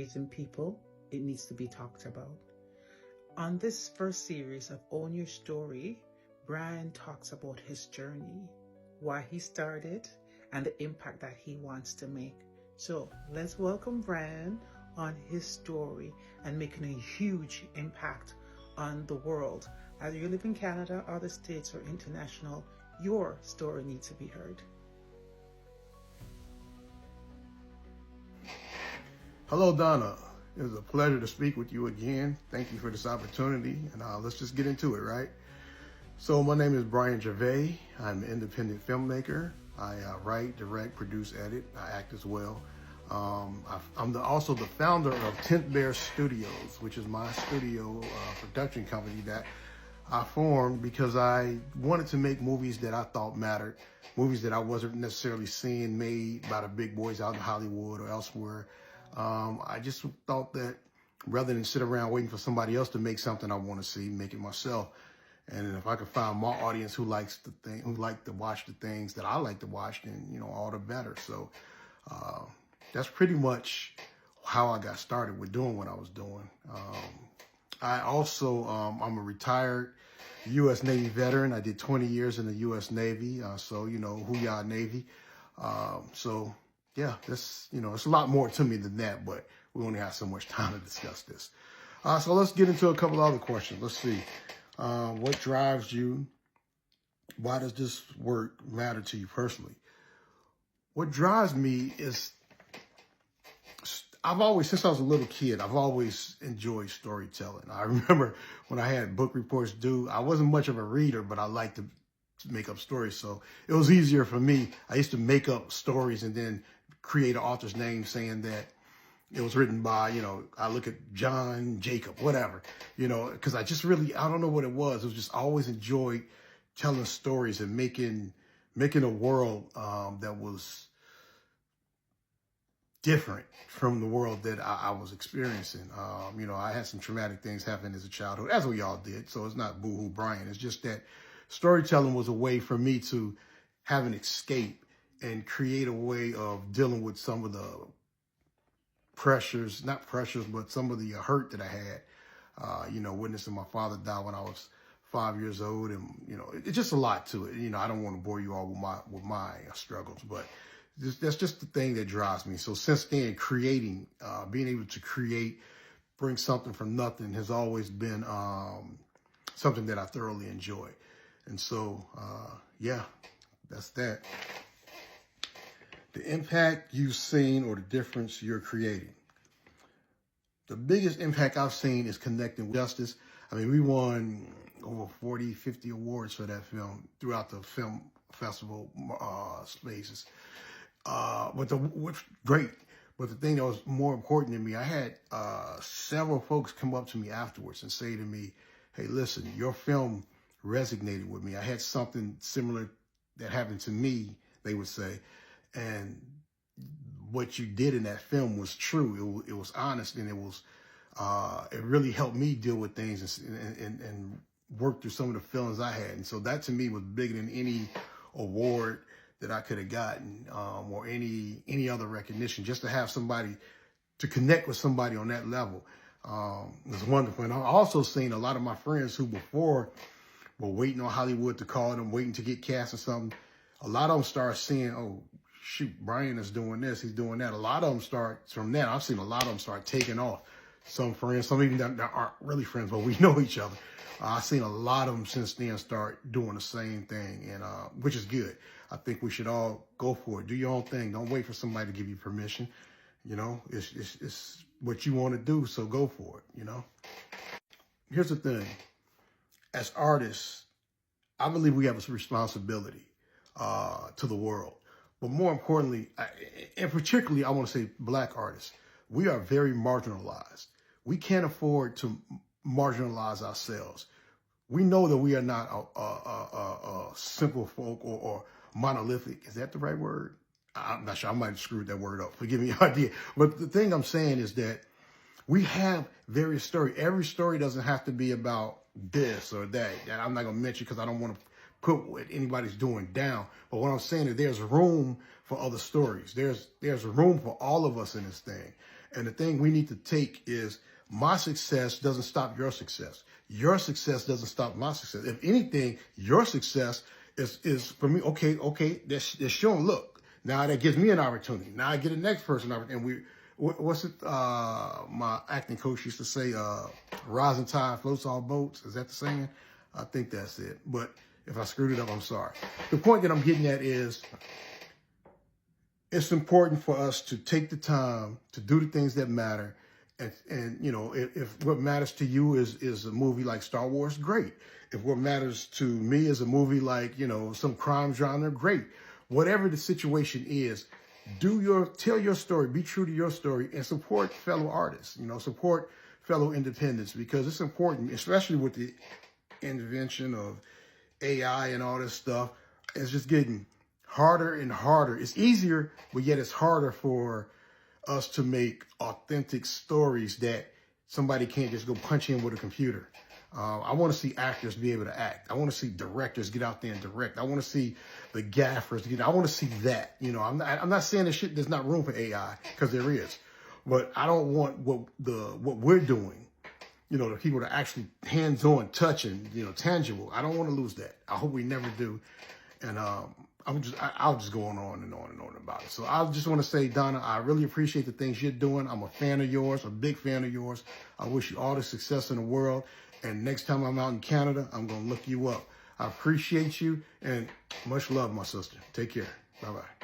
amazing people, it needs to be talked about. On this first series of Own Your Story, Brian talks about his journey, why he started, and the impact that he wants to make. So let's welcome Brian on his story and making a huge impact on the world. Either you live in Canada, other states, or international, your story needs to be heard. Hello, Donna. It was a pleasure to speak with you again. Thank you for this opportunity, and let's just get into it, right? So my name is Brian Gervais. I'm an independent filmmaker. I write, direct, produce, edit. I act as well. I'm also the founder of 10th Bear Studios, which is my studio production company that I formed because I wanted to make movies that I thought mattered, movies that I wasn't necessarily seeing made by the big boys out in Hollywood or elsewhere. I just thought that rather than sit around waiting for somebody else to make something I want to see, make it myself. And if I could find my audience who likes who like to watch the things that I like to watch, then all the better. So that's pretty much how I got started with doing what I was doing. I also I'm a retired U.S. Navy veteran. I did 20 years in the U.S. Navy, so Hoo-yah Navy. So yeah, that's it's a lot more to me than that, but we only have so much time to discuss this. So let's get into a couple other questions. Let's see. What drives you? Why does this work matter to you personally? What drives me is since I was a little kid, I've always enjoyed storytelling. I remember when I had book reports due, I wasn't much of a reader, but I liked to make up stories. So it was easier for me. I used to make up stories and then create an author's name saying that it was written by, I look at John Jacob, whatever, because I don't know what it was. It was just I always enjoyed telling stories and making a world that was different from the world that I was experiencing. I had some traumatic things happen as a childhood, as we all did. So it's not boo-hoo Brian. It's just that storytelling was a way for me to have an escape and create a way of dealing with some of the not pressures, but some of the hurt that I had, witnessing my father die when I was 5 years old. And, it's just a lot to it. I don't want to bore you all with my struggles, but that's just the thing that drives me. So since then, creating, being able to create, bring something from nothing has always been something that I thoroughly enjoy. And so, yeah, that's that. The impact you've seen or the difference you're creating. The biggest impact I've seen is connecting with justice. I mean, we won over 40, 50 awards for that film throughout the film festival spaces. Which great. But the thing that was more important to me, I had several folks come up to me afterwards and say to me, hey, listen, your film resonated with me. I had something similar that happened to me, they would say. And what you did in that film was true. It was honest, and it really helped me deal with things and work through some of the feelings I had. And so that to me was bigger than any award that I could have gotten, or any other recognition. Just to have somebody, to connect with somebody on that level, was wonderful. And I've also seen a lot of my friends who before were waiting on Hollywood to call them, waiting to get cast or something. A lot of them start seeing, oh, shoot, Brian is doing this, he's doing that. A lot of them start, from that, I've seen a lot of them start taking off. Some friends, some even that aren't really friends, but we know each other. I've seen a lot of them since then start doing the same thing, and which is good. I think we should all go for it. Do your own thing. Don't wait for somebody to give you permission. It's what you want to do, so go for it, Here's the thing. As artists, I believe we have a responsibility to the world. But more importantly, and particularly, I want to say Black artists, we are very marginalized. We can't afford to marginalize ourselves. We know that we are not a simple folk or monolithic. Is that the right word? I'm not sure. I might have screwed that word up. Forgive me, idea. But the thing I'm saying is that we have various stories. Every story doesn't have to be about this or that. And I'm not going to mention because I don't want to put what anybody's doing down. But what I'm saying is there's room for other stories. There's room for all of us in this thing. And the thing we need to take is my success doesn't stop your success. Your success doesn't stop my success. If anything, your success is for me, okay, that's showing, look, now that gives me an opportunity. Now I get the next person, and what's it, my acting coach used to say, rising tide floats all boats. Is that the saying? I think that's it. But if I screwed it up, I'm sorry. The point that I'm getting at is it's important for us to take the time to do the things that matter. And you know, if what matters to you is a movie like Star Wars, great. If what matters to me is a movie like, you know, some crime genre, great. Whatever the situation is, tell your story, be true to your story, and support fellow artists, you know, support fellow independents, because it's important, especially with the invention of AI and all this stuff. It's just getting harder and harder. It's easier, but yet it's harder for us to make authentic stories that somebody can't just go punch in with a computer. I want to see actors be able to act. I want to see directors get out there and direct. I want to see the gaffers I want to see that. You know, I'm not saying there's not room for AI, because there is, but I don't want what we're doing, you know, the people that are actually hands-on, touching, you know, tangible. I don't want to lose that. I hope we never do. And I'll just go on and on and on about it. So I just want to say, Donna, I really appreciate the things you're doing. I'm a fan of yours, a big fan of yours. I wish you all the success in the world. And next time I'm out in Canada, I'm going to look you up. I appreciate you, and much love, my sister. Take care. Bye-bye.